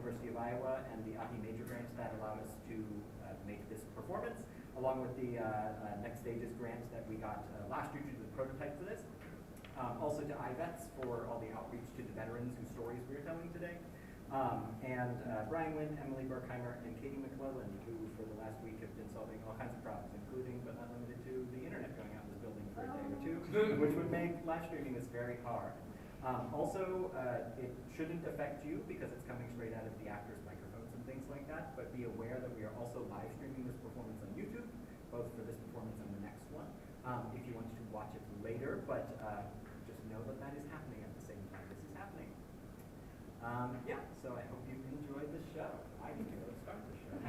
University of Iowa and the AHI major grant that allowed us to make this performance, along with the Next Stages grant that we got last year to do the prototype for this. Also to IVETS for all the outreach to the veterans whose stories we are telling today. And Brian Wynn, Emily Berkheimer, and Katie McClellan, who for the last week have been solving all kinds of problems, including but not limited to the internet going out in this building for a day or two, which would make live streaming this very hard. Also, it shouldn't affect you because it's coming straight out of the actors' microphones and things like that, but be aware that we are also live streaming this performance on YouTube, both for this performance and the next one, if you wanted to watch it later, but just know that that is happening at the same time this is happening. Yeah, so I hope you enjoyed the show. I need to go start the show.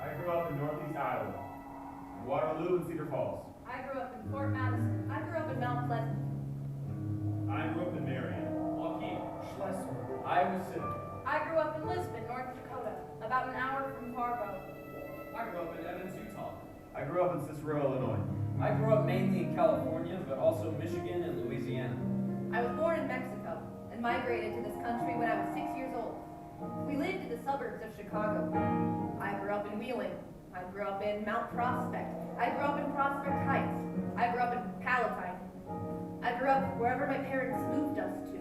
I grew up in Northeast Iowa, Waterloo and Cedar Falls. I grew up in Fort Madison. I grew up in Mount Pleasant. I grew up in Marion, Waukegan, Schleswig, Iowa City. I grew up in Lisbon, North Dakota, about an hour from Fargo. I grew up in Evans, Utah. I grew up in Cicero, Illinois. I grew up mainly in California, but also Michigan and Louisiana. I was born in Mexico and migrated to this country when I was 6 years old. We lived in the suburbs of Chicago. I grew up in Wheeling. I grew up in Mount Prospect. I grew up in Prospect Heights. I grew up in Palatine. I grew up wherever my parents moved us to.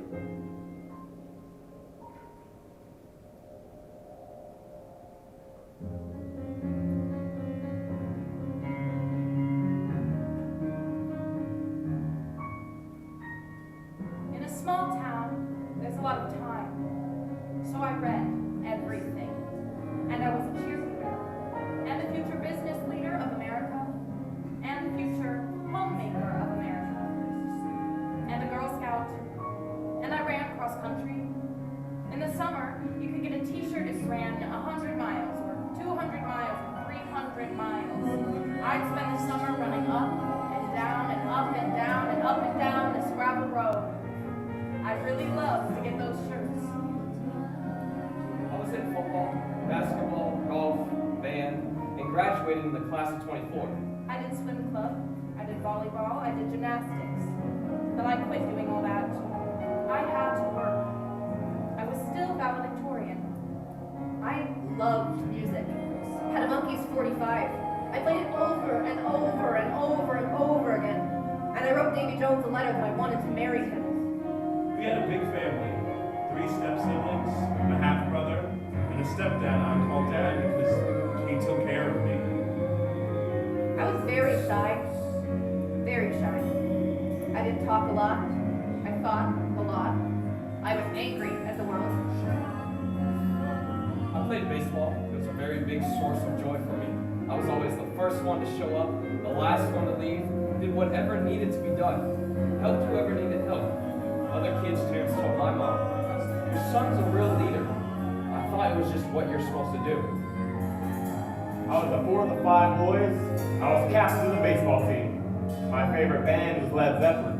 In a small town, there's a lot of time. So I read everything. And I was a cheerleader, and the future business leader of America, and the future homemaker of America, and a Girl Scout, and I ran cross country. In the summer, you could get a t-shirt if you ran 100 miles, or 200 miles, or 300 miles. I'd spend the summer running up and down and up and down and up and down this gravel road. I really loved to get those shirts. I was in football, basketball, golf, band, and graduated in the class of 24. I did swim club, I did volleyball, I did gymnastics. But I quit doing all that. I had to work. I was still valedictorian. I loved music. Had a Monkey's 45. I played it over and over and over and over again. And I wrote Davy Jones a letter that I wanted to marry him. We had a big family, 3 step-siblings, a half-brother, and a stepdad I called Dad because he took care of me. I was very shy. Very shy. I didn't talk a lot. I thought a lot. I was angry at the world. I played baseball. It was a very big source of joy for me. I was always the first one to show up, the last one to leave, did whatever needed to be done, helped whoever needed help. Other kids told my mom, "Your son's a real leader." I thought it was just what you're supposed to do. I was the 4th of 5 boys. I was captain of the baseball team. My favorite band was Led Zeppelin.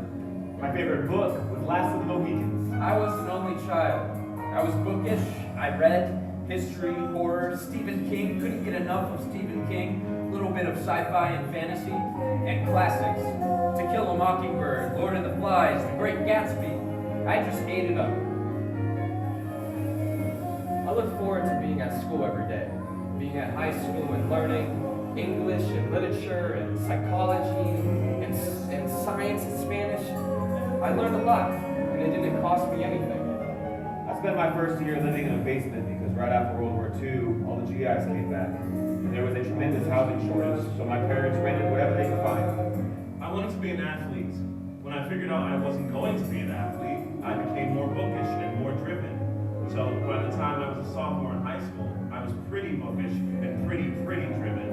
My favorite book was Last of the Mohicans. I was an only child. I was bookish. I read history, horror, Stephen King. Couldn't get enough of Stephen King. A little bit of sci-fi and fantasy, and classics. To Kill a Mockingbird, Lord of the Flies, The Great Gatsby. I just ate it up. I look forward to being at school every day. Being at high school and learning English and literature and psychology and science and Spanish. I learned a lot, and it didn't cost me anything. I spent my first year living in a basement because because right after World War II, all the GIs came back. And there was a tremendous housing shortage, so my parents rented whatever they could find. I wanted to be an athlete. When I figured out I wasn't going to be an athlete, I became more bookish and more driven. So by the time I was a sophomore in high school, I was pretty bookish and pretty driven.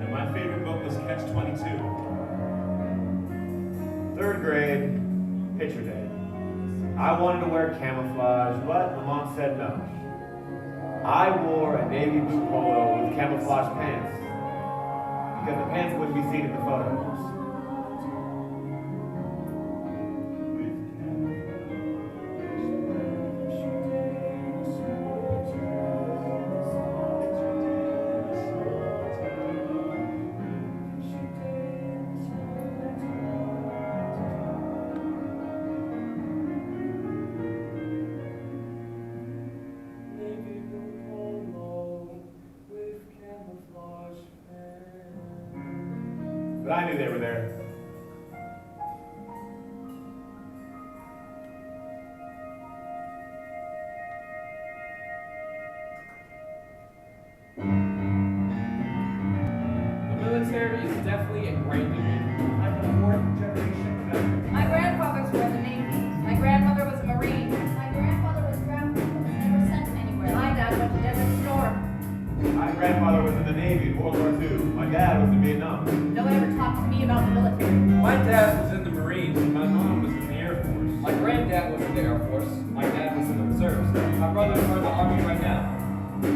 And my favorite book was Catch-22. Third grade, picture day. I wanted to wear camouflage, but my mom said no. I wore a navy blue polo with camouflage pants because the pants wouldn't be seen in the photos. But I knew they were there. The military is definitely ingrained in me. I'm a fourth generation veteran. My grandfathers were in the Navy. My grandmother was a Marine. My grandfather was drafted but was never sent anywhere. My dad went to Desert Storm. My grandfather was in the Navy in World War II. My dad was in Vietnam. No one ever talked to me about the military. My dad was in the Marines and my mom was in the Air Force. My granddad was in the Air Force. My dad was in the reserves. My brothers are in the Army right now.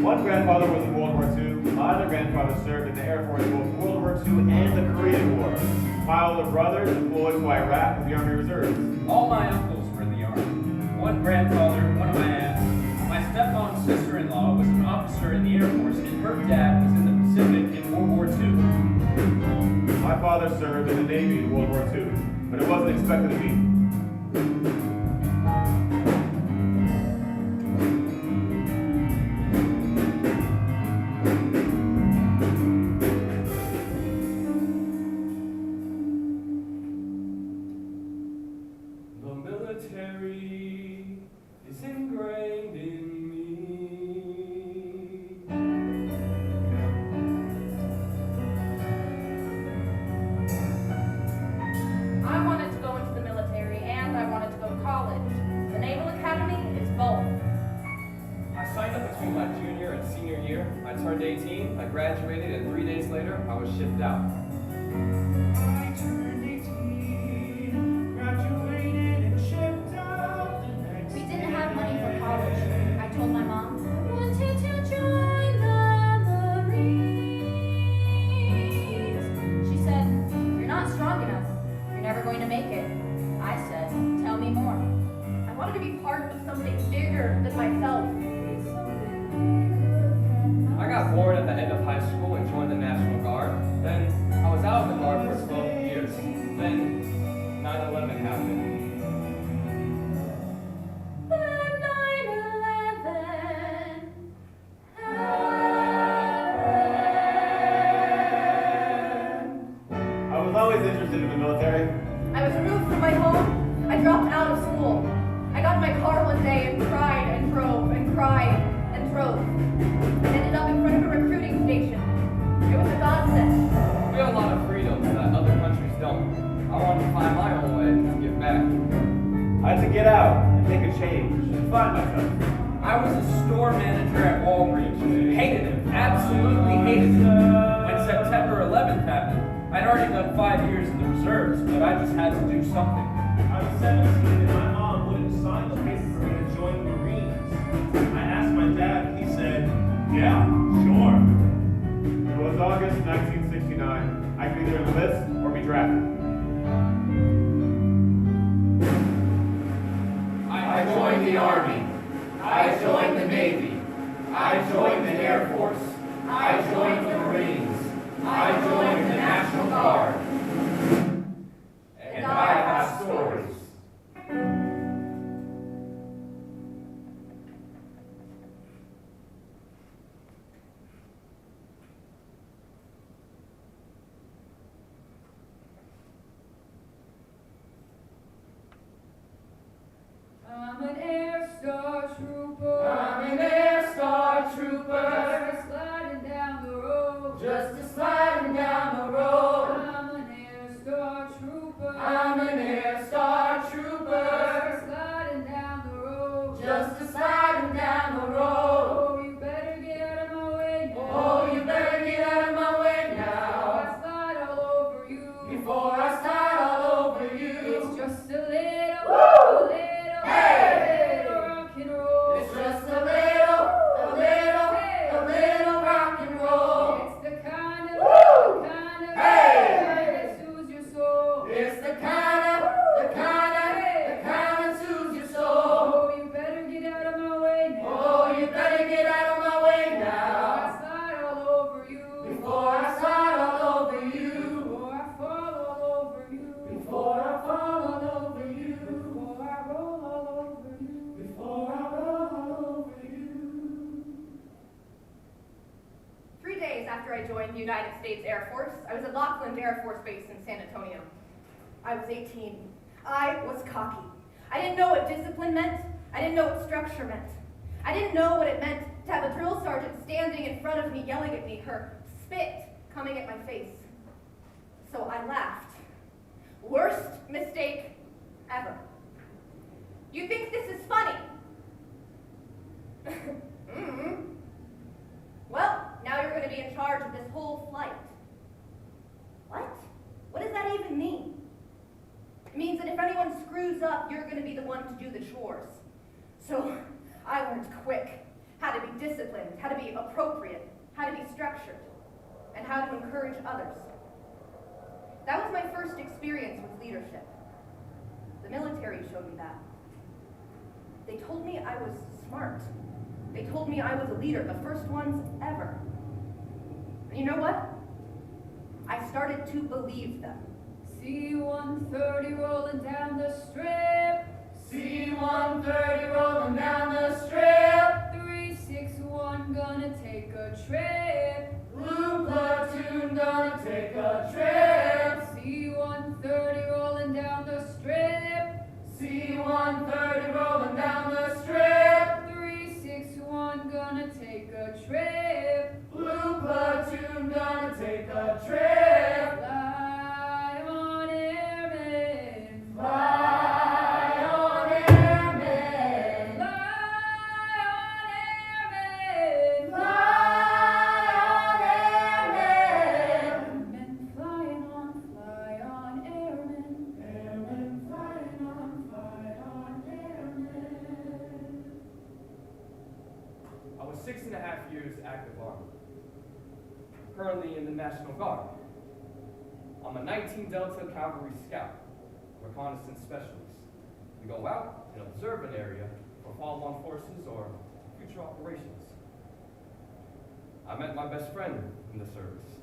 One grandfather was in World War II. My other grandfather served in the Air Force in both World War II and the Korean War. My older brother deployed to Iraq with the Army Reserves. All my uncles were in the Army. One grandfather, one of my aunts. My stepmom's sister-in-law was an officer in the Air Force, and her dad was in the Pacific in World War II. My father served in the Navy in World War II, but it wasn't expected of me. The military is ingrained in me. I wanted to go into the military and I wanted to go to college. The Naval Academy is both. I signed up between my junior and senior year. I turned 18, I graduated, and 3 days later, I was shipped out. I turned 18, graduated and shipped out the next We didn't have money for college. I told my mom, I wanted to join the Marines. She said, you're not strong enough. You're never going to make it. I said, tell me more. I wanted to be part of something bigger than myself. I got bored at the end of high school and joined the National Guard. Then I was out of the Guard for 12 years. Then 9/11 happened. Then 9/11 happened. I was always interested in the military. I was removed from my home. I dropped out of school. I got in my car one day and cried and drove and cried and drove. I ended up in front of a recruiting station. It was a godsend. We have a lot of freedoms that other countries don't. I wanted to find my own way and give back. I had to get out and take a change and find myself. I was a store manager at Walgreens. Hated it. Absolutely hated it. When September 11th happened, I'd already done 5 years in the reserves, but I just had to do something. I was 17 and my mom wouldn't sign the paper for me to join the Marines. I asked my dad and he said, yeah, sure. It was August 1969. I could either enlist or be drafted. I joined the Army. I joined the Navy. I joined the Air Force. I joined the Marines. I joined the National Guard. And I have stories. I'm an Air Star Trooper. I'm an Air Star after I joined the United States Air Force. I was at Lackland Air Force Base in San Antonio. I was 18. I was cocky. I didn't know what discipline meant. I didn't know what structure meant. I didn't know what it meant to have a drill sergeant standing in front of me yelling at me, her spit coming at my face. So I laughed. Worst mistake ever. You think this is funny? Well, now you're going to be in charge of this whole flight. What? What does that even mean? It means that if anyone screws up, you're going to be the one to do the chores. So I learned quick how to be disciplined, how to be appropriate, how to be structured, and how to encourage others. That was my first experience with leadership. The military showed me that. They told me I was smart. They told me I was a leader, the first ones ever. And you know what? I started to believe them. C-130 rolling down the strip. C-130 rolling down the strip. 361 gonna take a trip. Blue platoon gonna take a trip. C-130 rolling down the strip. C-130 rolling down the strip. 361 gonna take a trip. Blue platoon gonna take a trip. Fly on airmen. Fly on airmen. Fly on airmen. Fly on airmen. Men flying on airmen. Airmen fly on airmen. I was 6.5 years active Army, currently in the National Guard. I'm a 19 Delta Cavalry Scout, reconnaissance specialist. We go out and observe an area for follow-on forces or future operations. I met my best friend in the service.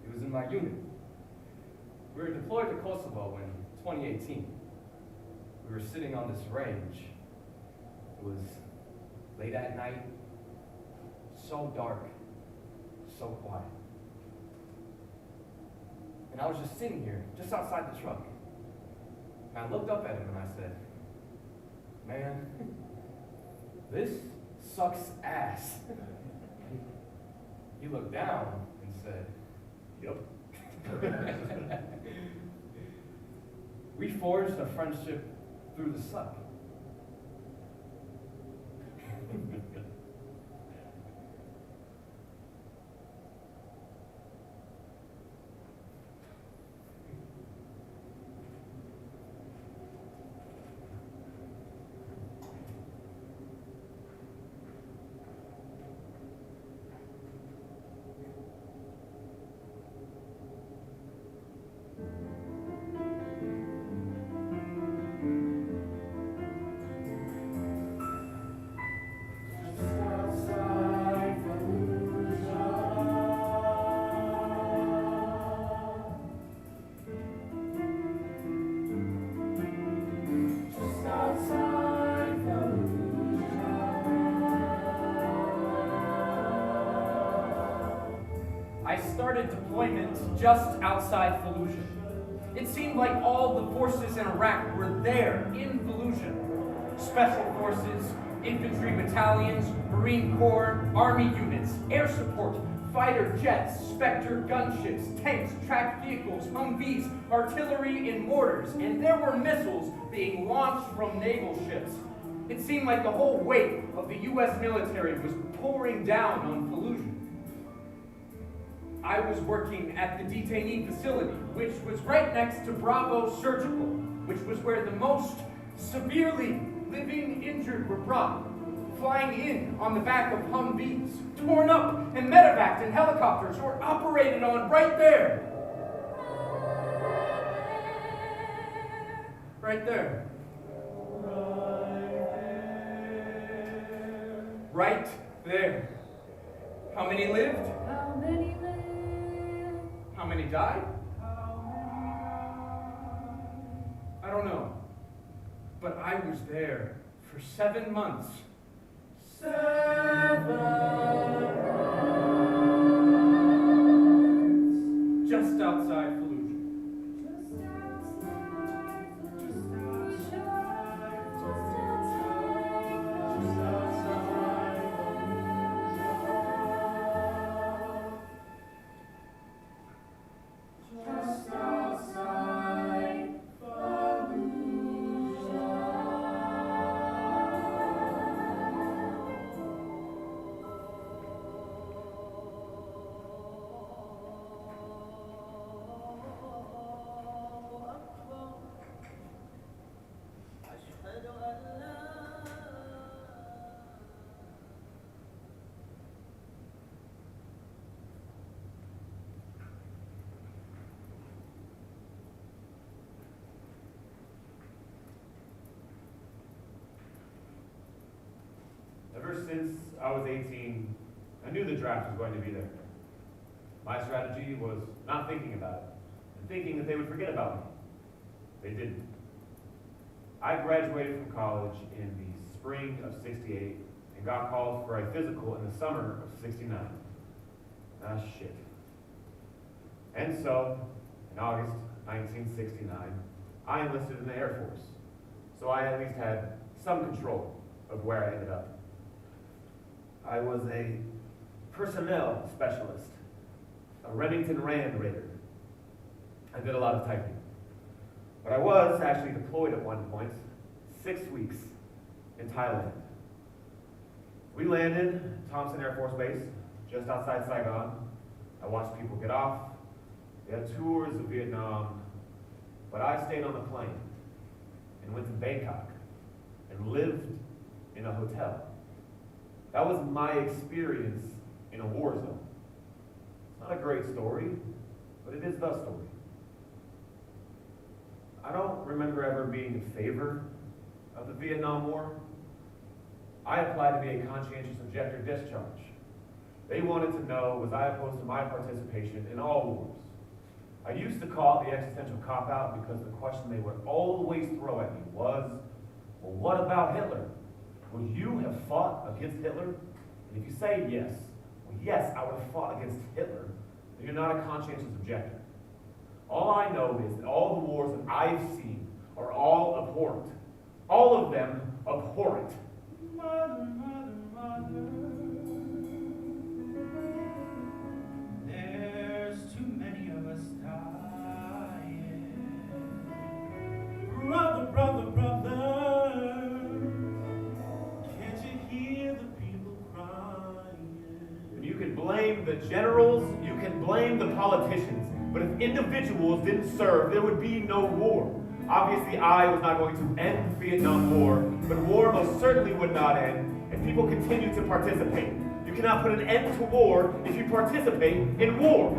He was in my unit. We were deployed to Kosovo in 2018. We were sitting on this range. It was late at night, so dark, so quiet. And I was just sitting here, just outside the truck. And I looked up at him and I said, man, this sucks ass. He looked down and said, yup. We forged a friendship through the suck. I started deployment just outside Fallujah. It seemed like all the forces in Iraq were there in Fallujah. Special forces, infantry battalions, Marine Corps, Army units, air support, fighter jets, Spectre gunships, tanks, tracked vehicles, Humvees, artillery and mortars, and there were missiles being launched from naval ships. It seemed like the whole weight of the U.S. military was pouring down on Fallujah. I was working at the detainee facility, which was right next to Bravo Surgical, which was where the most severely living injured were brought, flying in on the back of Humvees, torn up and medevaced in helicopters, or operated on right there. Right there. Right there. How many lived? How many live? How many died? I don't know. But I was there for 7 months. 7 months. since I was 18, I knew the draft was going to be there. My strategy was not thinking about it, and thinking that they would forget about me. They didn't. I graduated from college in the spring of '68 and got called for a physical in the summer of '69. Ah, shit. And so, in August 1969, I enlisted in the Air Force, so I at least had some control of where I ended up. I was a personnel specialist, a Remington Rand Raider. I did a lot of typing. But I was actually deployed at one point, 6 weeks in Thailand. We landed at Thompson Air Force Base, just outside Saigon. I watched people get off. They had tours of Vietnam, but I stayed on the plane and went to Bangkok and lived in a hotel. That was my experience in a war zone. It's not a great story, but it is the story. I don't remember ever being in favor of the Vietnam War. I applied to be a conscientious objector discharge. They wanted to know, was I opposed to my participation in all wars? I used to call it the existential cop-out because the question they would always throw at me was, well, what about Hitler? Would you have fought against Hitler? And if you say yes, well, yes, I would have fought against Hitler, then you're not a conscientious objector. All I know is that all the wars that I've seen are all abhorrent. All of them abhorrent. Mother, mother, mother, there's too many of us dying. Brother, brother, brother, can't you hear the people crying? And you can blame the generals, you can blame the politicians, but if individuals didn't serve, there would be no war. Obviously, I was not going to end the Vietnam War, but war most certainly would not end if people continue to participate. You cannot put an end to war if you participate in war.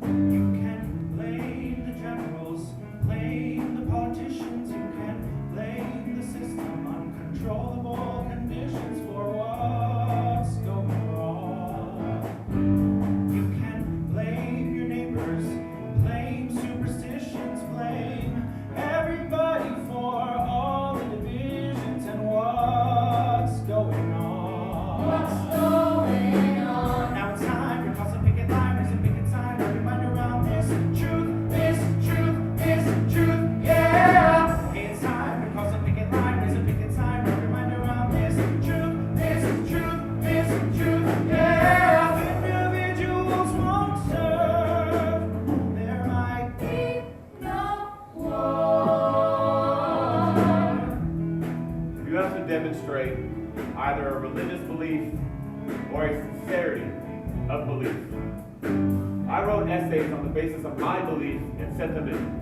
You can blame the generals, blame the politicians, you can blame the system, uncontrollable conditions for what's going wrong. You can blame your neighbors, blame superstitions, blame everybody for all the divisions and what's going on. What's going on? Now it's time to cross a picket line, raise a picket sign, wrap your mind around this truth, yeah. It's time to cross a picket line, raise a picket sign, wrap your mind around this truth, yeah. If individuals won't serve, there might be No war. You have to demonstrate either a religious belief or a sincerity of belief. I wrote essays on the basis of my belief and sent them in.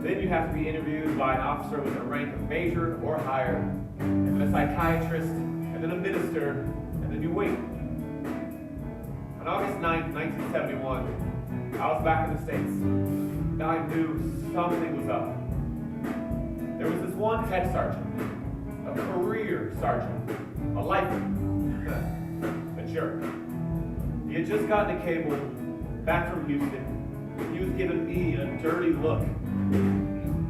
Then you have to be interviewed by an officer with a rank of major or higher, and then a psychiatrist, and then a minister, and then you wait. On August 9th, 1971, I was back in the States, and I knew something was up. There was this one tech sergeant, a career sergeant, a lifer, a jerk. He had just gotten a cable back from Houston, and he was giving me a dirty look.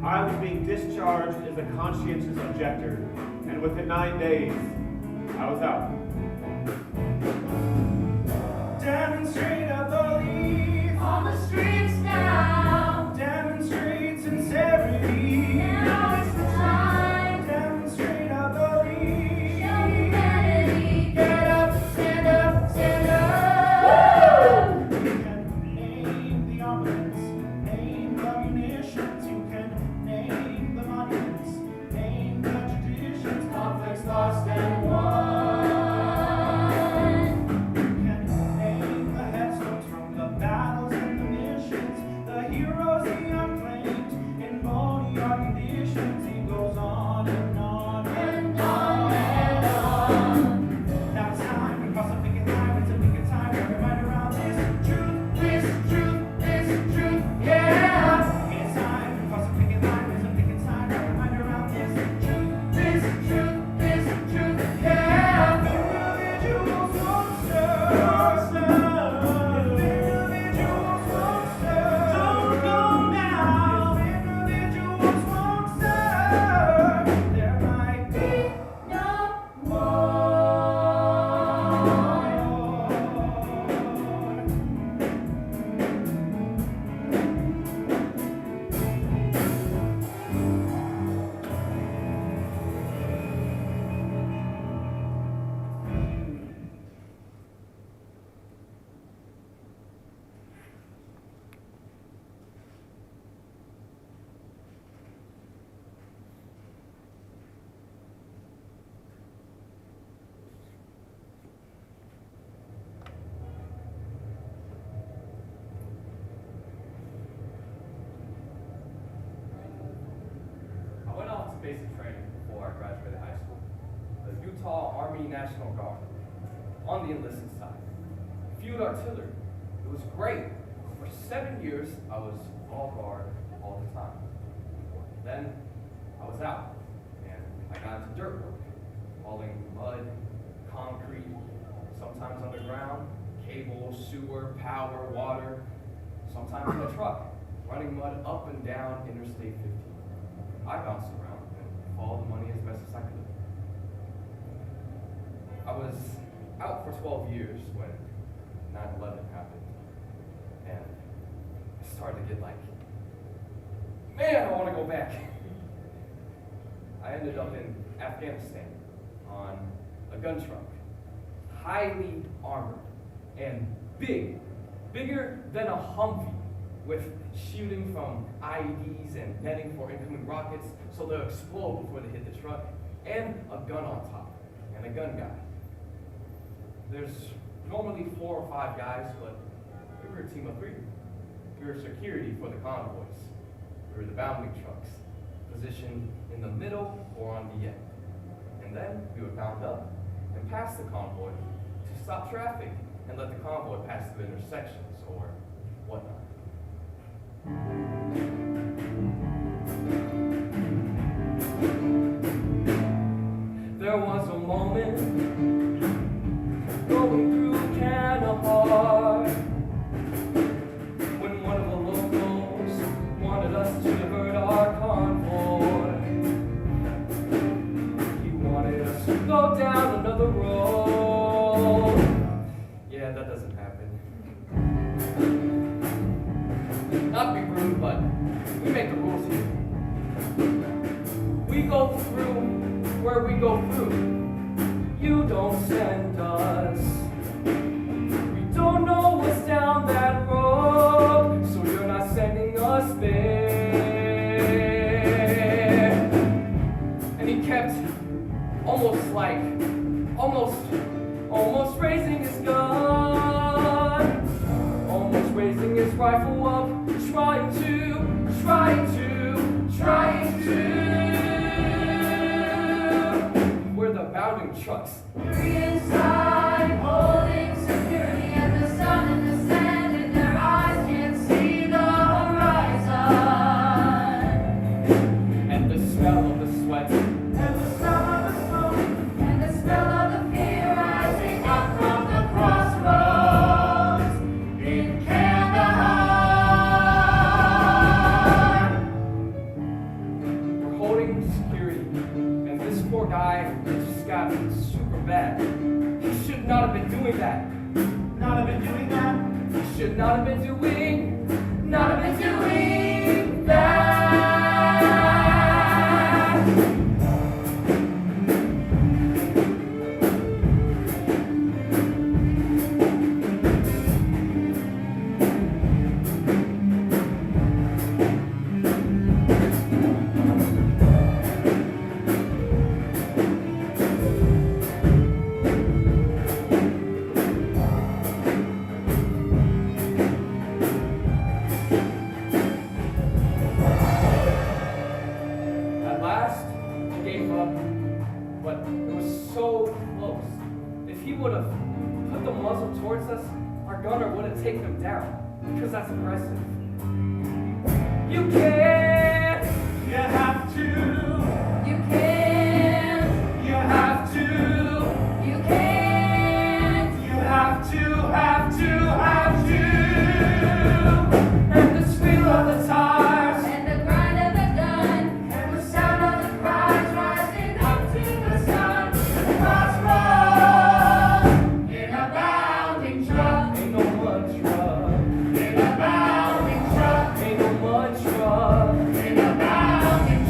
I was being discharged as a conscientious objector, and within 9 days, I was out. Demonstrate a belief, on the streets now. demonstrate sincerity. Now it's the time. Demonstrate a belief. Show humanity. Get up, stand up, stand up. Woo! You can name the armaments, name the munitions. You can name the monuments, name the traditions. Conflicts lost and won. National Guard on the enlisted side. Field artillery. It was great. For 7 years, I was all guard all the time. Then I was out, and I got into dirt work, hauling mud, concrete, sometimes underground, cable, sewer, power, water, sometimes in a truck, running mud up and down Interstate 15. I bounced around and followed the money as best as I could. I was out for 12 years when 9/11 happened, and I started to get like, man, I want to go back. I ended up in Afghanistan on a gun truck, highly armored and big, bigger than a Humvee, with shooting from IEDs and netting for incoming rockets so they'll explode before they hit the truck, and a gun on top, and a gun guy. There's normally 4 or 5 guys, but we were a team of 3. We were security for the convoys. We were the bounding trucks, positioned in the middle or on the end. And then we would bound up and pass the convoy to stop traffic and let the convoy pass through intersections or whatnot. There was a moment going through Kandahar when one of the locals wanted us to divert our convoy. He wanted us to go down another road. Yeah, that doesn't happen. Not be rude, but we make the rules here. We go through where we go through. You don't send us. We don't know what's down that road, so you're not sending us there. And he kept almost raising his gun, almost raising his rifle up, trying to. We're the bounding trucks. Three inside, holding security, and the sun and the sand in their eyes can't see the horizon. And the smell of the sweat, And the smell of the smoke, and the smell of the fear rising up from the crossroads in Kandahar. we're holding security, and this poor guy just got super bad. He should not have been doing that. Not have been doing that? He should not have been doing that. At last, he gave up, but it was so close. If he would have put the muzzle towards us, our gunner would have taken him down, because that's aggressive. You can't! You have to. You can't, You have to. you can't. You have to. And the squeal of the tires, And the grind of the gun, and the sound of the cries rising up to the sun. Crossroads in a bounding truck, ain't no mud truck, in a bounding truck, ain't no mud truck. in a bounding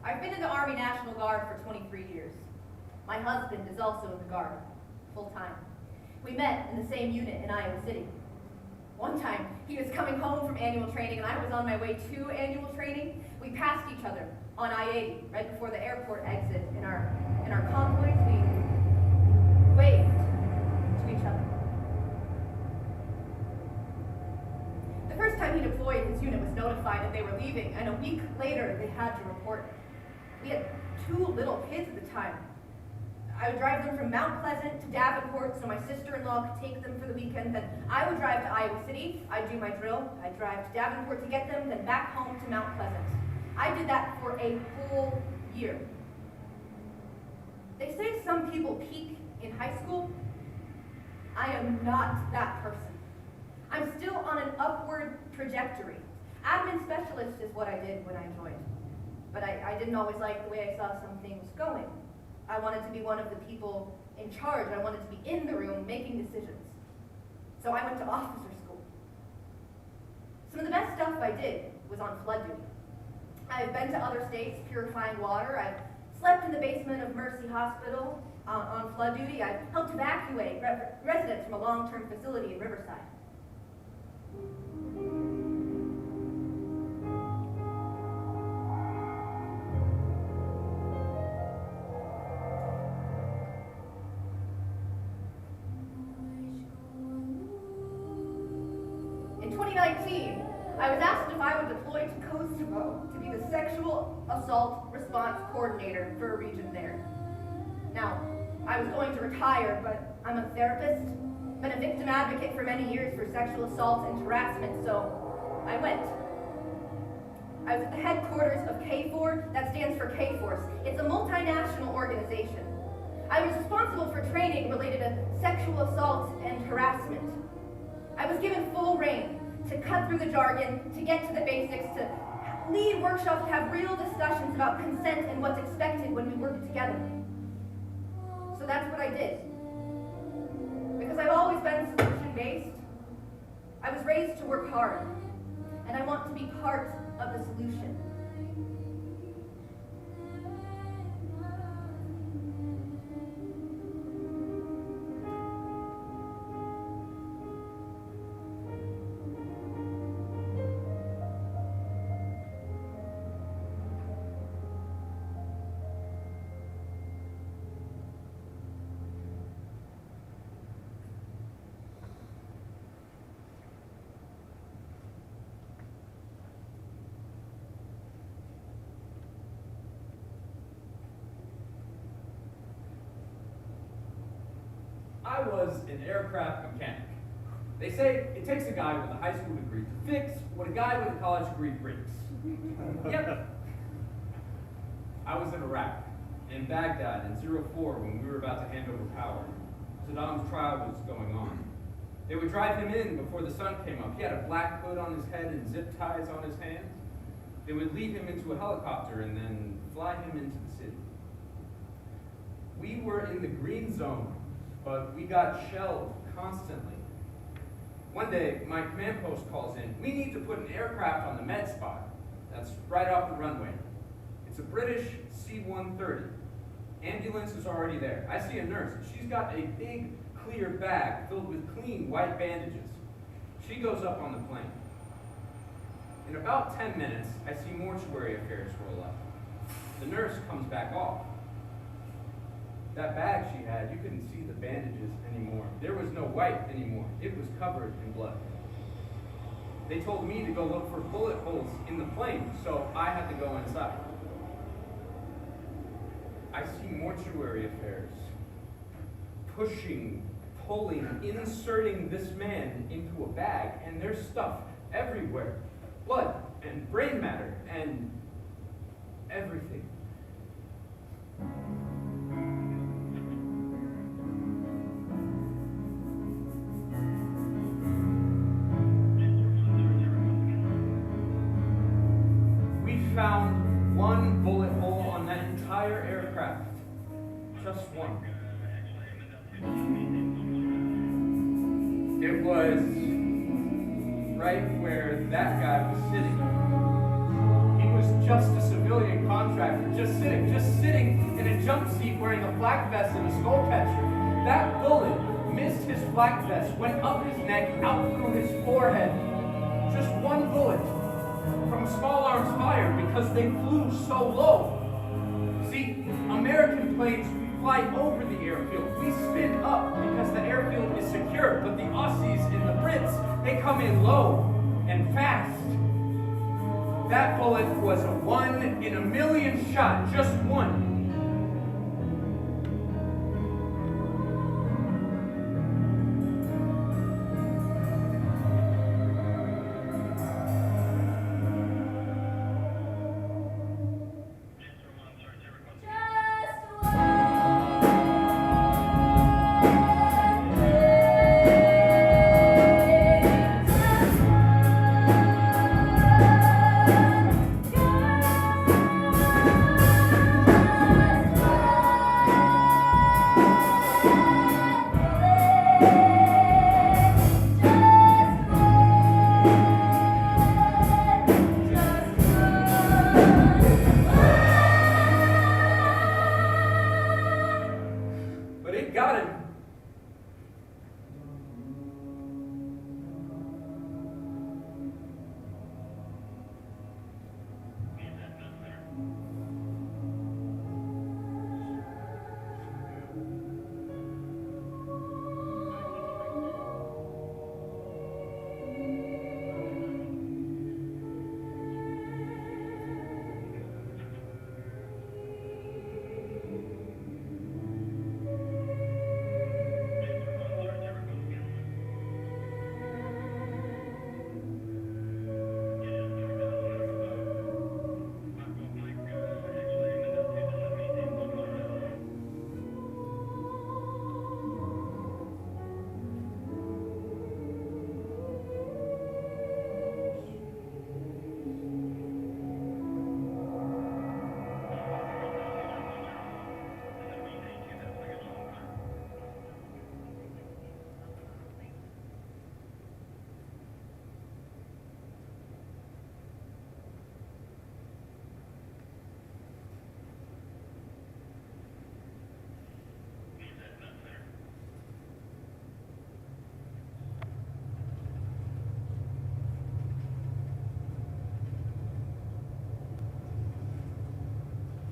I've been in the Army National Guard for 23 years. My husband is also in the Guard, full-time. We met in the same unit in Iowa City. One time, he was coming home from annual training and I was on my way to annual training. We passed each other on I-80 right before the airport exit in our convoys. We waved to each other. The first time he deployed, his unit was notified that they were leaving, and a week later, they had to report. We had 2 little kids at the time. I would drive them from Mount Pleasant to Davenport so my sister-in-law could take them for the weekend. Then I would drive to Iowa City. I'd do my drill. I'd drive to Davenport to get them, then back home to Mount Pleasant. I did that for a whole year. They say some people peak in high school. I am not that person. I'm still on an upward trajectory. Admin specialist is what I did when I joined. But I didn't always like the way I saw some things going. I wanted to be one of the people in charge. I wanted to be in the room making decisions. So I went to officer school. Some of the best stuff I did was on flood duty. I've been to other states purifying water. I've slept in the basement of Mercy Hospital on flood duty. I've helped evacuate residents from a long-term facility in Riverside. In 2019, I was asked if I would deploy to Kosovo to be the sexual assault response coordinator for a region there. Now, I was going to retire, but I'm a therapist, been a victim advocate for many years for sexual assault and harassment, so I went. I was at the headquarters of KFOR, that stands for K-Force. It's a multinational organization. I was responsible for training related to sexual assault and harassment. I was given full reign to cut through the jargon, to get to the basics, to lead workshops, to have real discussions about consent and what's expected when we work together. So that's what I did. Because I've always been solution-based, I was raised to work hard, and I want to be part of the solution. I was an aircraft mechanic. They say it takes a guy with a high school degree to fix what a guy with a college degree breaks. Yep. I was in Iraq, in Baghdad in 04 when we were about to hand over power. Saddam's trial was going on. They would drive him in before the sun came up. He had a black hood on his head and zip ties on his hands. They would lead him into a helicopter and then fly him into the city. We were in the green zone, but we got shelled constantly. One day, my command post calls in, we need to put an aircraft on the med spot. That's right off the runway. It's a British C-130. Ambulance is already there. I see a nurse. She's got a big, clear bag filled with clean, white bandages. She goes up on the plane. In about 10 minutes, I see mortuary affairs roll up. The nurse comes back off. That bag she had, you couldn't see the bandages anymore. There was no white anymore. It was covered in blood. They told me to go look for bullet holes in the plane, so I had to go inside. I see mortuary affairs pushing, pulling, inserting this man into a bag, and there's stuff everywhere. Blood and brain matter and everything. Found one bullet hole on that entire aircraft. Just one. It was right where that guy was sitting. He was just a civilian contractor, just sitting in a jump seat wearing a flak vest and a skull catcher. That bullet missed his flak vest, went up his neck, out through his forehead. Just one bullet from small arms fired because they flew so low. See, American planes fly over the airfield. We spin up because the airfield is secure, but the Aussies and the Brits, they come in low and fast. That bullet was a 1 in a million shot, just one.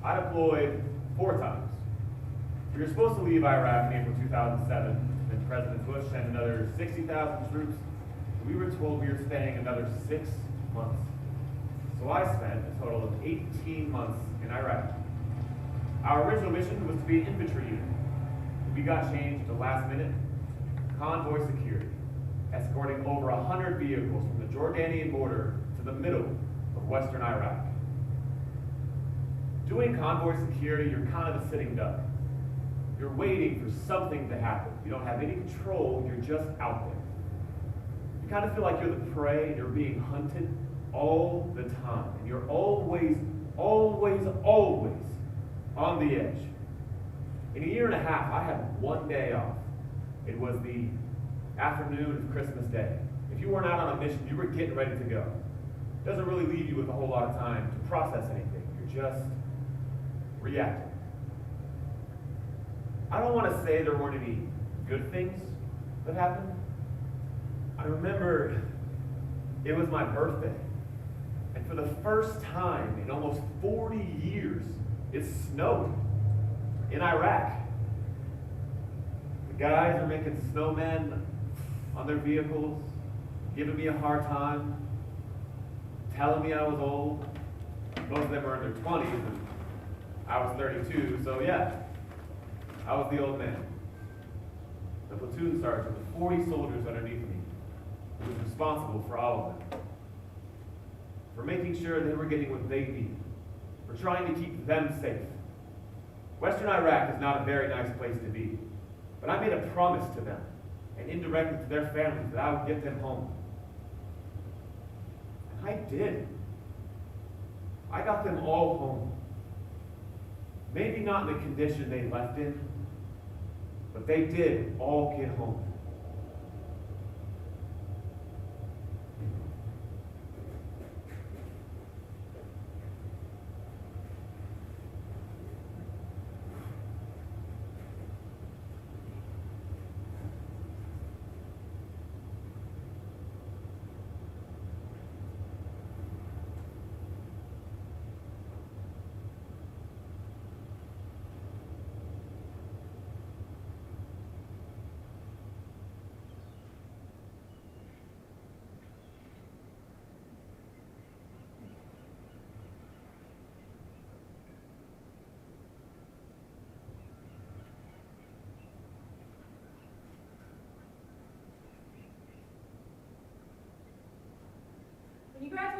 I deployed 4 times. We were supposed to leave Iraq in April 2007, and President Bush sent another 60,000 troops. We were told we were staying another 6 months. So I spent a total of 18 months in Iraq. Our original mission was to be an infantry unit. We got changed at the last minute. Convoy security, escorting over 100 vehicles from the Jordanian border to the middle of western Iraq. Doing convoy security, you're kind of a sitting duck. You're waiting for something to happen. You don't have any control, you're just out there. You kind of feel like you're the prey and you're being hunted all the time. And you're always on the edge. In a year and a half, I had 1 day off. It was the afternoon of Christmas Day. If you weren't out on a mission, you were getting ready to go. It doesn't really leave you with a whole lot of time to process anything. You're just reacting. I don't want to say there weren't any good things that happened. I remember it was my birthday. And for the first time in almost 40 years, it snowed in Iraq. The guys are making snowmen on their vehicles, giving me a hard time, telling me I was old. Most of them were in their 20s, and I was 32, so yeah, I was the old man. The platoon sergeant with 40 soldiers underneath me, who was responsible for all of them, for making sure they were getting what they needed, for trying to keep them safe. Western Iraq is not a very nice place to be, but I made a promise to them, and indirectly to their families, that I would get them home. And I did. I got them all home. Maybe not in the condition they left in, but they did all get home.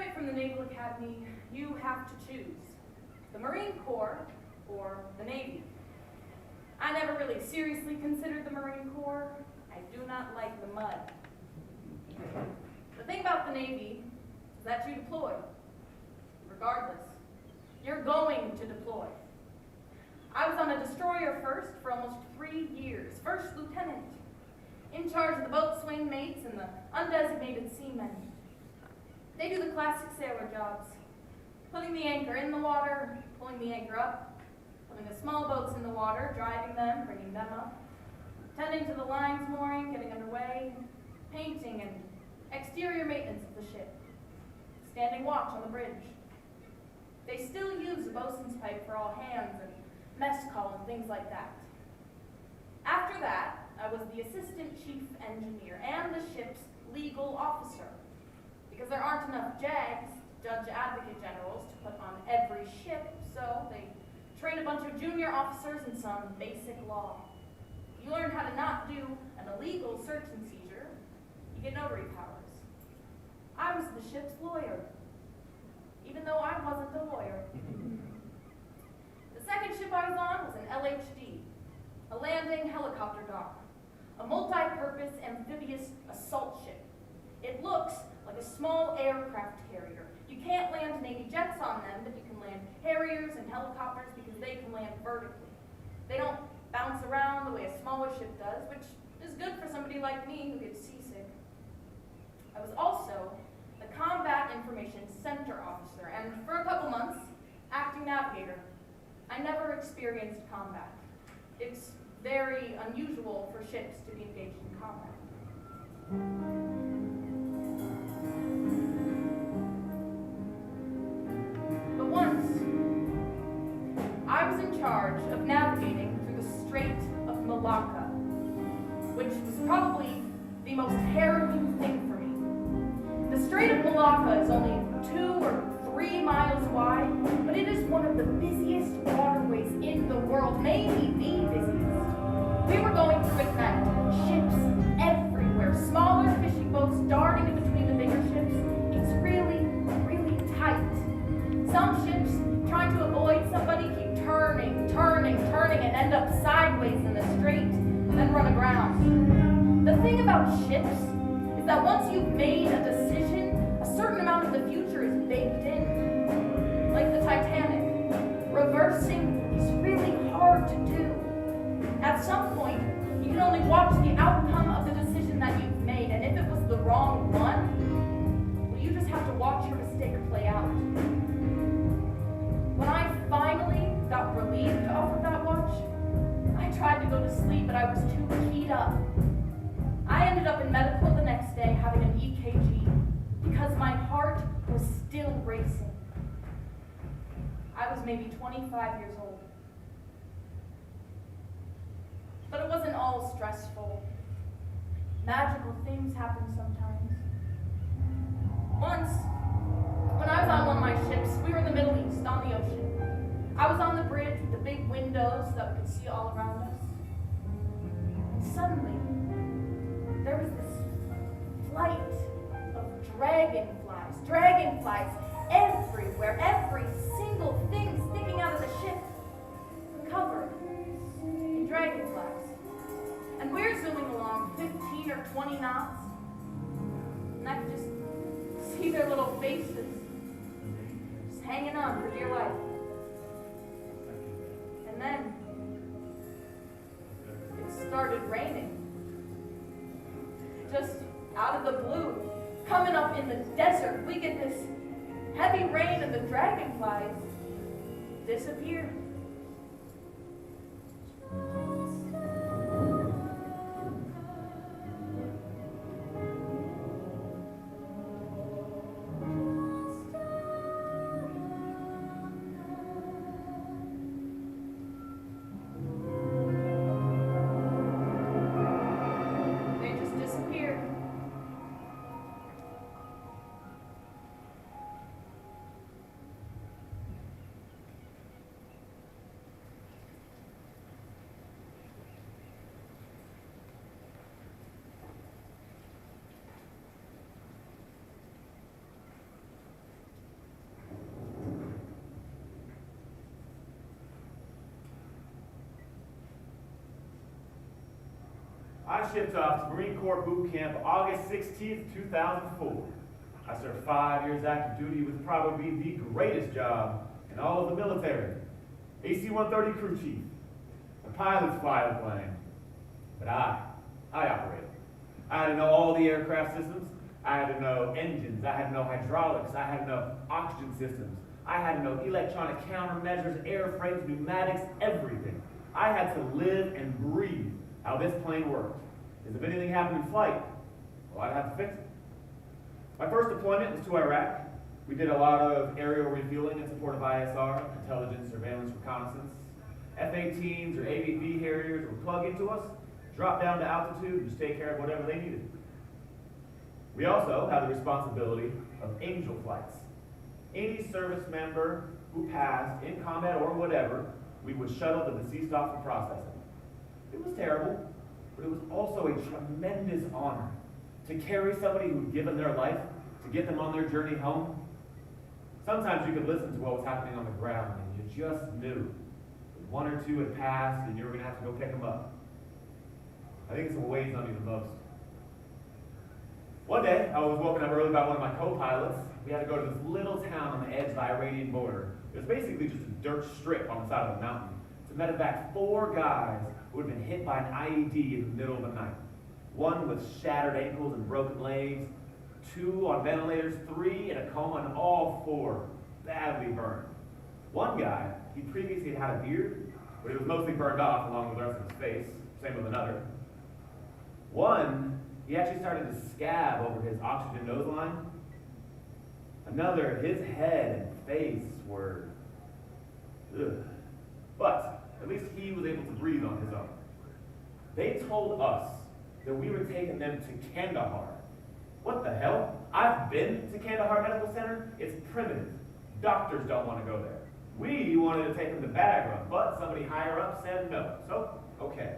graduate from the Naval Academy, you have to choose the Marine Corps or the Navy. I never really seriously considered the Marine Corps. I do not like the mud. The thing about the Navy is that you deploy, regardless. You're going to deploy. I was on a destroyer first for almost 3 years, first lieutenant, in charge of the boatswain mates and the undesignated seamen. They do the classic sailor jobs, putting the anchor in the water, pulling the anchor up, putting the small boats in the water, driving them, bringing them up, tending to the lines mooring, getting underway, painting and exterior maintenance of the ship, standing watch on the bridge. They still use a bosun's pipe for all hands and mess call and things like that. After that, I was the assistant chief engineer and the ship's legal officer, because there aren't enough JAGs, Judge Advocate Generals, to put on every ship, so they train a bunch of junior officers in some basic law. You learn how to not do an illegal search and seizure, you get notary powers. I was the ship's lawyer, even though I wasn't a lawyer. The second ship I was on was an LHD, a landing helicopter dock, a multi-purpose amphibious assault ship. It looks like a small aircraft carrier. You can't land Navy jets on them, but you can land Harriers and helicopters because they can land vertically. They don't bounce around the way a smaller ship does, which is good for somebody like me who gets seasick. I was also the Combat Information Center officer, and for a couple months, acting navigator. I never experienced combat. It's very unusual for ships to be engaged in combat. But once, I was in charge of navigating through the Strait of Malacca, which was probably the most harrowing thing for me. The Strait of Malacca is only 2 or 3 miles wide, but it is one of the busiest waterways in the world, maybe the busiest. We were going through it at night, ships everywhere, smaller fishing boats darting in between the bigger ships. It's really, really tight. Some ships, trying to avoid somebody, keep turning, and end up sideways in the strait, and then run aground. The thing about ships is that once you've made a decision, a certain amount of the future is baked in. Like the Titanic, reversing is really hard to do. At some point, you can only watch the outcome of the decision that you've made, and if it was the wrong one, well, you just have to watch your mistake play out. When I finally got relieved off of that watch, I tried to go to sleep, but I was too keyed up. I ended up in medical the next day having an EKG because my heart was still racing. I was maybe 25 years old. But it wasn't all stressful. Magical things happen sometimes. Once, when I was on one of my ships, we were in the Middle East, on the ocean. I was on the bridge with the big windows so that we could see all around us. And suddenly, there was this flight of dragonflies everywhere, every single thing sticking out of the ship, covered in dragonflies. And we're zooming along 15 or 20 knots, and I could just see their little faces, just hanging on for dear life. And then, it started raining. Just out of the blue, coming up in the desert, we get this heavy rain and the dragonflies disappear. I shipped off to Marine Corps Boot Camp August 16th, 2004. I served 5 years active duty with probably the greatest job in all of the military. AC-130 crew chief. The pilots fly the plane, but I operated. I had to know all the aircraft systems. I had to know engines. I had to know hydraulics. I had to know oxygen systems. I had to know electronic countermeasures, airframes, pneumatics, everything. I had to live and breathe how this plane worked. Because if anything happened in flight, well, I'd have to fix it. My first deployment was to Iraq. We did a lot of aerial refueling in support of ISR, intelligence, surveillance, reconnaissance. F-18s or AVP Harriers would plug into us, drop down to altitude, and just take care of whatever they needed. We also had the responsibility of angel flights. Any service member who passed in combat or whatever, we would shuttle the deceased off for processing. It was terrible, but it was also a tremendous honor to carry somebody who'd given their life to get them on their journey home. Sometimes you could listen to what was happening on the ground and you just knew that one or two had passed and you were going to have to go pick them up. I think it's what weighs on you the most. One day, I was woken up early by one of my co-pilots. We had to go to this little town on the edge of the Iranian border. It was basically just a dirt strip on the side of the mountain to medevac 4 guys who had been hit by an IED in the middle of the night. One with shattered ankles and broken legs, 2 on ventilators, 3 in a coma, and all 4 badly burned. One guy, he previously had a beard, but it was mostly burned off along with the rest of his face. Same with another. One, he actually started to scab over his oxygen nose line. Another, his head and face were, ugh. But at least he was able to breathe on his own. They told us that we were taking them to Kandahar. What the hell? I've been to Kandahar Medical Center. It's primitive. Doctors don't want to go there. We wanted to take them to Bagram, but somebody higher up said no. So, okay,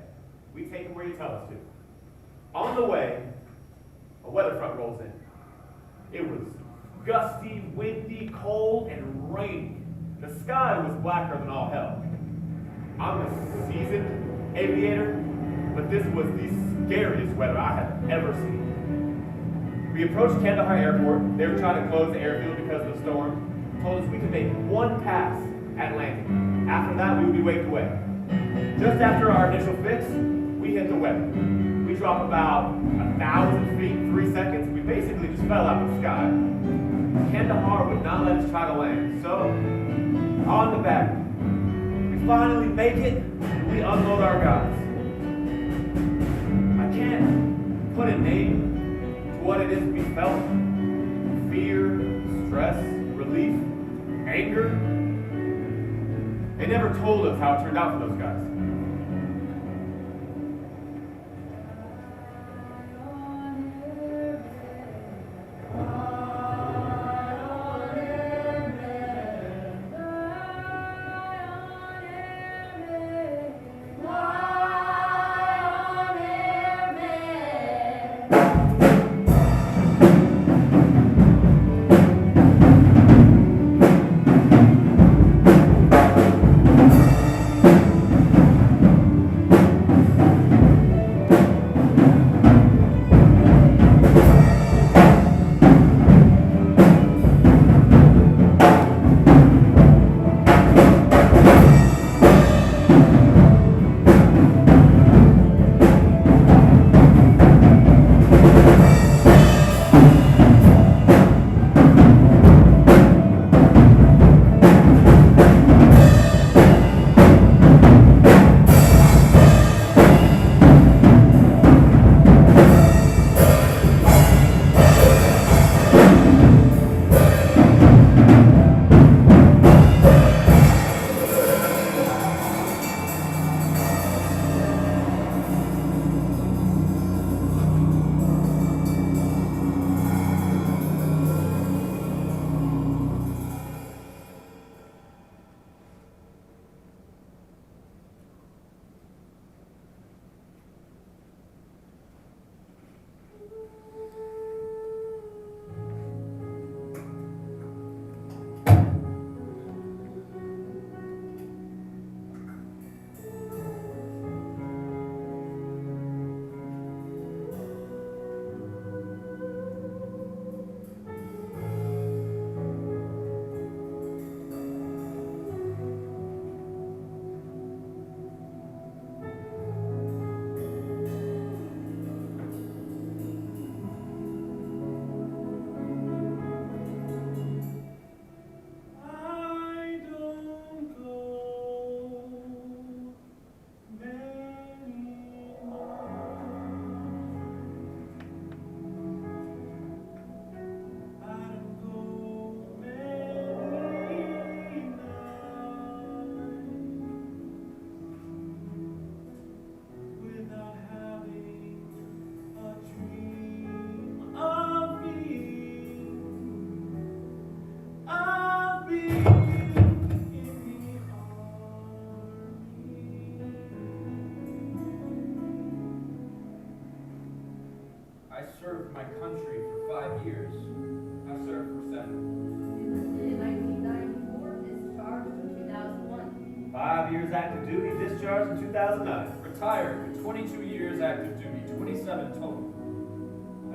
we take them where you tell us to. On the way, a weather front rolls in. It was gusty, windy, cold, and rainy. The sky was blacker than all hell. I'm a seasoned aviator, but this was the scariest weather I have ever seen. We approached Kandahar Airport. They were trying to close the airfield because of the storm. Told us we could make 1 pass at landing. After that, we would be waved away. Just after our initial fix, we hit the weather. We dropped about 1,000 feet in 3 seconds. We basically just fell out of the sky. Kandahar would not let us try to land, so on the back. We finally make it, and we unload our guys. I can't put a name to what it is we felt. Fear, stress, relief, anger. They never told us how it turned out for those guys. years active duty, discharged in 2009. Retired with 22 years active duty, 27 total.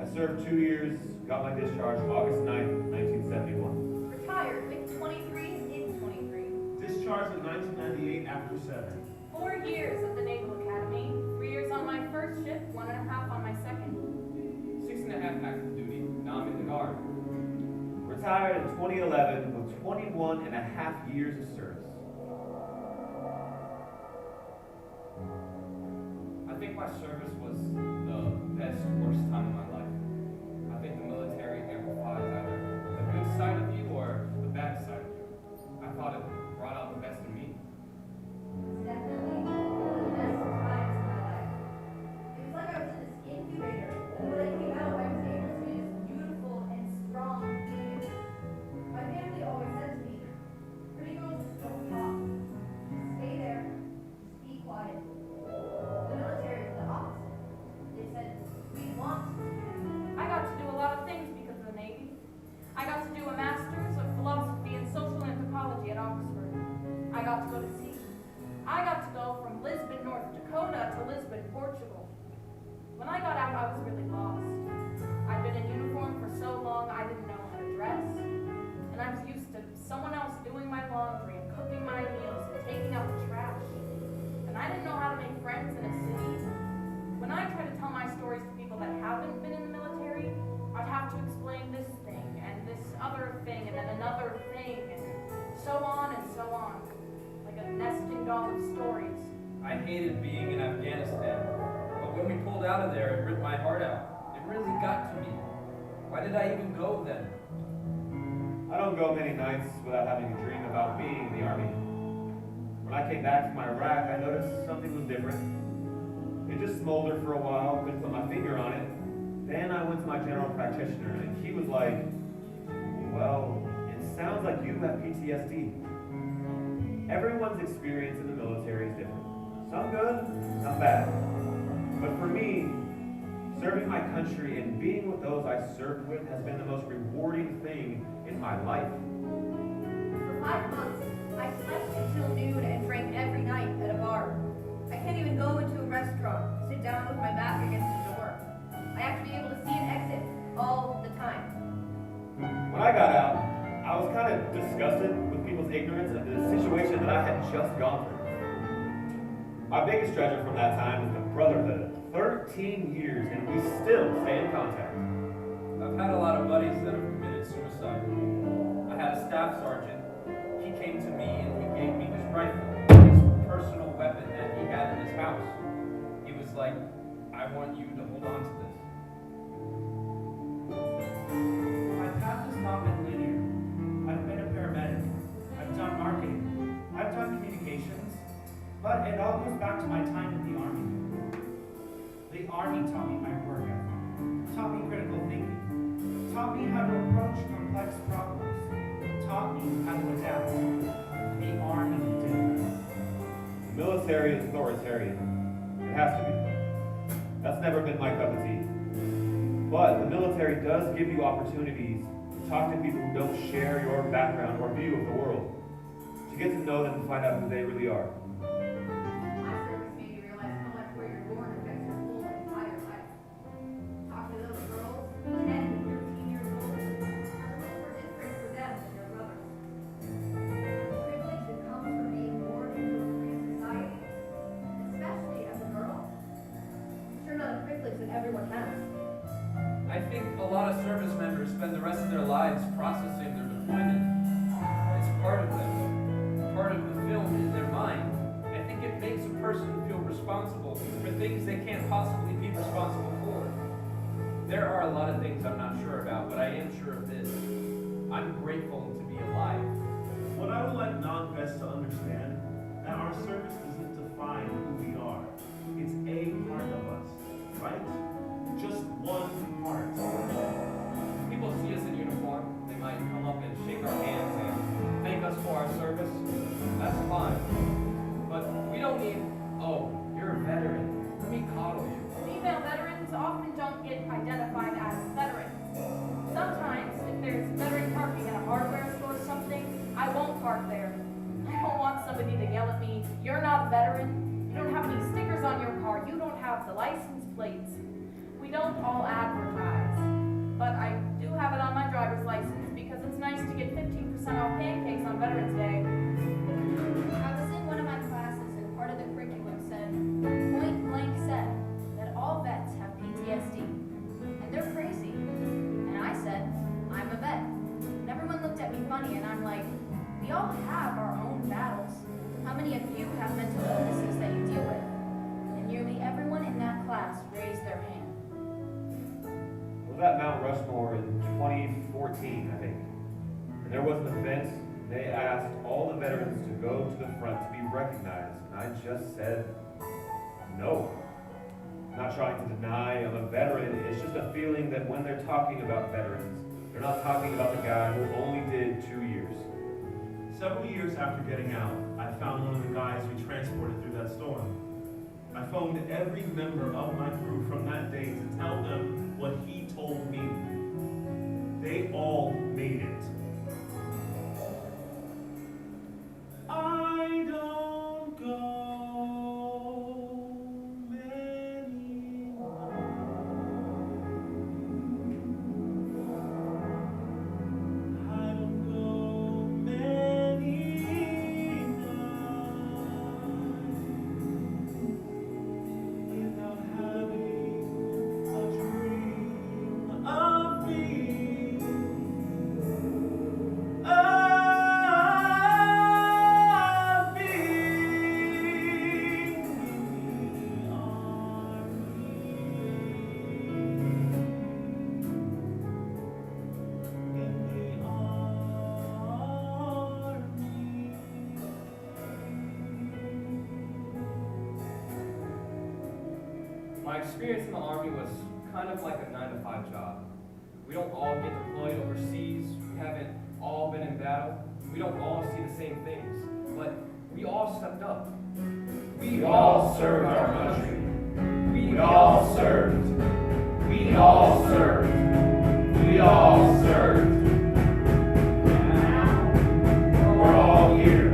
I served 2 years, got my discharge August 9th, 1971. Retired with 23 in 23. Discharged in 1998 after 7. 4 years at the Naval Academy. 3 years on my first ship, 1.5 on my second. 6.5 active duty, now I'm in the Guard. Retired in 2011 with 21 and a half years of service. I think my service was the best, worst time of my life. I think the military amplifies either the good side of you or the bad side of you. I thought it brought out the best in me. Definitely one of the best times of my life. It was like I was in this incubator, and when I came out, I was able to be this beautiful and strong being. My family always said to me, pretty girls just don't talk. Just stay there, just be quiet. The military was the opposite. They said, we want. I got to do a lot of things because of the Navy. I got to do a master's of philosophy and social anthropology at Oxford. I got to go to sea. I got to go from Lisbon, North Dakota to Lisbon, Portugal. When I got out, I was really lost. I'd been in uniform for so long, I didn't know how to dress. And I was used to someone else doing my laundry and cooking my meals and taking out the trash. And I didn't know how to make friends in a city. When I try to tell my stories to people that haven't been in the military, I'd have to explain this thing and this other thing and then another thing and so on and so on. Like a nesting doll of stories. I hated being in Afghanistan, but when we pulled out of there, it ripped my heart out. It really got to me. Why did I even go then? I don't go many nights without having a dream about being in the Army. When I came back from Iraq, I noticed something was different. It just smoldered for a while, couldn't put my finger on it. Then I went to my general practitioner, and he was like, well, it sounds like you have PTSD. Everyone's experience in the military is different. Some good, some bad. But for me, serving my country and being with those I served with has been the most rewarding thing in my life. For 5 months, I slept until noon and drank every night at a bar. I can't even go into a restaurant, sit down with my back against the door. I have to be able to see an exit all the time. When I got out, I was kind of disgusted with people's ignorance of the situation that I had just gone through. My biggest treasure from that time is the brotherhood. 13 years, and we still stay in contact. I've had a lot of buddies that have committed suicide. I had a staff sergeant. He came to me and he gave me his rifle, his personal weapon that he had in his house. He was like, I want you to hold on to this. My path has not been linear. I've been a paramedic. I've done marketing. I've done communications. But it all goes back to my time in the Army. The Army taught me my work ethic, taught me critical thinking, taught me how to approach complex problems, taught me how to adapt. The Army did that. The military is authoritarian. It has to be. That's never been my cup of tea. But the military does give you opportunities to talk to people who don't share your background or view of the world, to get to know them and find out who they really are. My service made me realize how much where you're born affects your whole entire life. Talk to those girls, 10 and 13 years old. How much more different for them than their brothers. The privilege that comes from being born into a free society, especially as a girl, is sure not a privilege that everyone has. I think a lot of service members spend the rest of their lives processing their deployment. It's part of them, part of the film in their mind. I think it makes a person feel responsible for things they can't possibly be responsible for. There are a lot of things I'm not sure about, but I am sure of this. I'm grateful to be alive. What I would like non-vets to understand, that our service doesn't define who we are. It's a part of us, right? Just one part. People see us in uniform, they might come up and shake our hands and thank us for our service. That's fine. But we don't need, oh, you're a veteran. Let me coddle you. Female veterans often don't get identified as veterans. Sometimes, if there's veteran parking at a hardware store or something, I won't park there. not a veteran, you don't have any stickers on your car, you don't have the license plates. We don't all advertise, but I do have it on my driver's license because it's nice to get 15% off pancakes on Veterans Day. I was in one of my classes and part of the curriculum said, point blank said, that all vets have PTSD. And they're crazy. And I said, I'm a vet. And everyone looked at me funny and I'm like, we all have our own battles. How many of you have mental illnesses that you deal with? And nearly everyone in that class raised their hand. Was at Mount Rushmore in 2014, I think. And there was an event, and they asked all the veterans to go to the front to be recognized, and I just said no. I'm not trying to deny I'm a veteran, it's just a feeling that when they're talking about veterans, they're not talking about the guy who only did 2 years. Several years after getting out, I found one of the guys we transported through that storm. I phoned every member of my crew from that day to tell them what he told me. They all made it. I don't go many miles. I don't go many miles without having a dream of me. My experience in the Army was kind of like a 9-to-5 job. We don't all get deployed overseas, we haven't all been in battle, we don't all see the same things, but we all stepped up. We all served our country. We all served. We all served. We all served. Now, we're all here.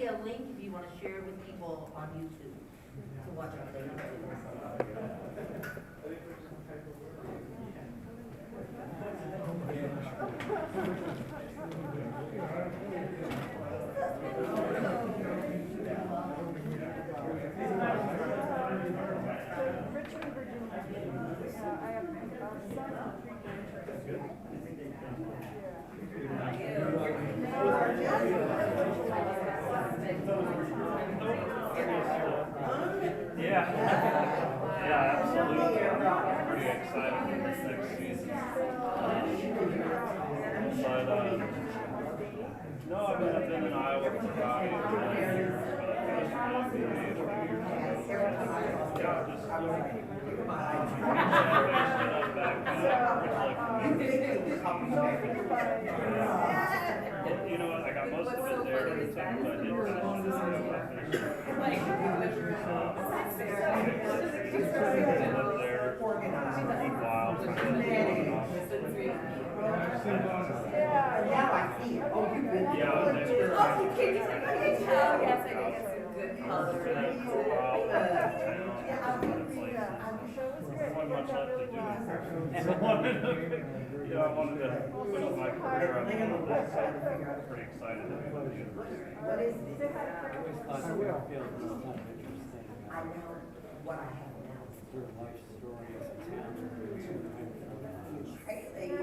be a link if you want to share it with people on YouTube to watch it later. Yeah, absolutely. I'm pretty excited for this next season. No, I mean, I've been in Iowa for about 8 or 9 years, but I finished my MBA 4 years ago. Yeah, just you know what, I got most of it there, but I did finish it. Now I see it. Oh, you've been. Yeah, I was there. Oh, you can just like, I can tell, yes, I can get some good color. Much left to do. So I wanted to, I wanted to put up my career on one of this, so I'm pretty excited to be with the university. What is this? I will feel this is kind of interesting. I know what I have now. Your life story as a town. Hey, The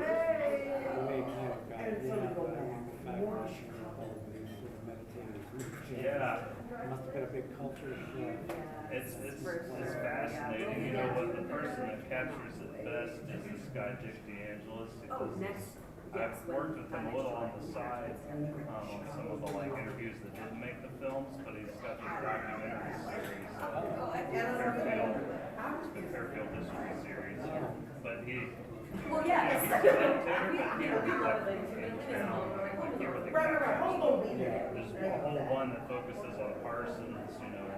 way it kind of got in, along the fact that all of these sort of meditators. Yeah. It must have been a big culture shift. It's fascinating. You know what, the person that captures it best is this guy, Dick DeAngelis. I've worked with him a little on the side on some of the interviews that didn't make the films, but he's got this documentary series, the Fairfield History series. But he, Well, yes. he's a meditator, he left town. He really captures. There's a whole one that focuses on Parsons,